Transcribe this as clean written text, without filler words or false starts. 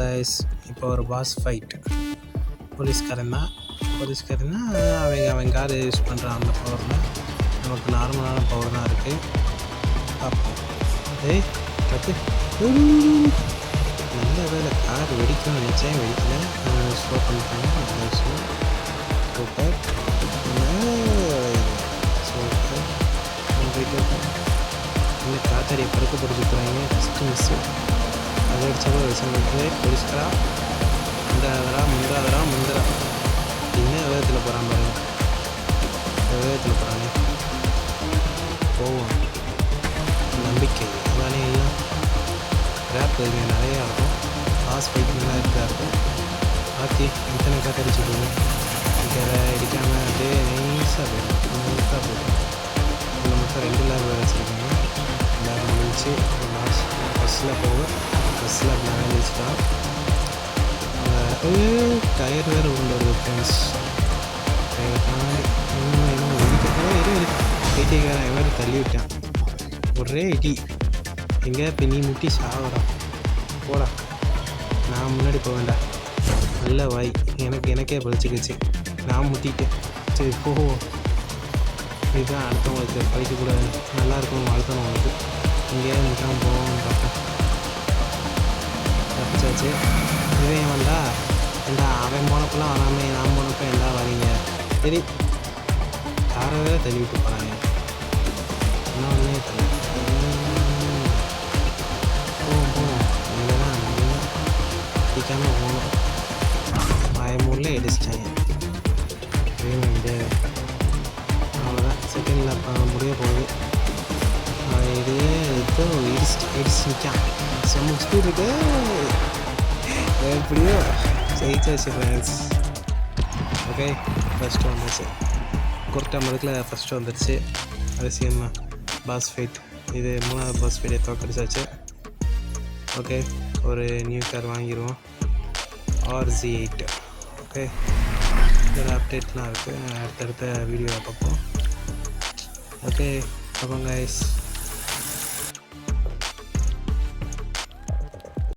Guys, இப்போ ஒரு pass fight. போலீஸ்காரன்னா அவன் கார் யூஸ் பண்ணுறான். அந்த பவரில் நமக்கு நார்மலான பவர் தான் இருக்குது. பார்ப்போம். டக்கு நல்ல வேலை கார் வெடிக்கணும்னு நினச்சேன், வெடிக்கல. ஸ்லோ பண்ணிட்டாங்க. Super super. இந்த காத்தாடியை படுக்க போட்டு போகிறாங்க. ஃபஸ்ட்டு மிஸ்ஸு அதை அடித்தாலும் விஷயம் இருக்குது. போலீஸ்காரா முந்தாதரா என்ன வேகத்தில் போகிறான் பாருங்க. வேகத்தில் போகிறாங்க. போவோம். நம்பிக்கை அதானே எல்லாம். ரேப் இங்கே நிறையா இருக்கும். பாஸ் ஃபைட் நல்லா இருக்கும். ஆத்தி இத்தனை காத்தடிச்சுடுவோம். இங்கே அடிக்காமல் அப்படியே நைஸாக போயிடும். இதில் மொத்தம் 2 லேப் வேறு வச்சுருக்காங்க. லேப் முடிஞ்சு பஸ்ஸில் பஸ்ஸில் அப்படி நிறைய வச்சுட்டான். டயர் வேறு உள்ள வருது ஃப்ரெண்ட்ஸ். டயர் தாண்டி ஐடிக்காரன் வேறு தள்ளி விட்டான். ஒரே இடி. எங்கே இப்போ நீ முட்டி சாவறான். போடா, நான் முன்னாடி போக வேண்டாம். நல்ல வாய். எனக்கே பழிச்சுக்கிச்சு. நான் முட்டிட்டேன். சரி போவோம். இதுதான் அடுத்தவங்களுக்கு பழிக்கக்கூடாது. நல்லா இருக்கும் வளர்த்தணும் அவங்களுக்கு. இங்கேயே நிற்காம போவோம் பார்த்தேன். தப்பிச்சாச்சு. இவன் வந்தா அவன் போனப்பெல்லாம் வராமே, நான் போனப்போ எல்லா வரீங்க. சரி, காரை வேறு தள்ளி விட்டு போகிறாங்க. என்ன ஒன்றே தள்ளி போவோம். இங்கே தான் நல்லா பிடிக்காமல் போகணும். மூணில் இடிச்சிட்டாங்க. வேணுண்டு அவ்வளோதான். செகண்டில் முடிய போகுது. இது இப்போ இடிச்சு நிற்கான். செம்ம ஸ்பீட் இருக்கு. எப்படியோ ஜெயிச்சாச்சு ஃப்ரெண்ட்ஸ். ஓகே, ஃபஸ்ட்டு வந்துச்சு. குர்ட்டா மதுக்கில் ஃபஸ்ட்டு வந்துடுச்சு. அவசியம் தான். பாஸ் ஃபைட் இது 3வது பாஸ் ஃபைட்டை தோக்கடிச்சாச்சு. ஓகே, ஒரு நியூ கார் வாங்கிடுவோம். RZ8. ஓகே, இதில் அப்டேட்லாம் இருக்குது. அடுத்தடுத்த வீடியோவை பார்ப்போம். ஓகே, பார்ப்போம் கைஸ்.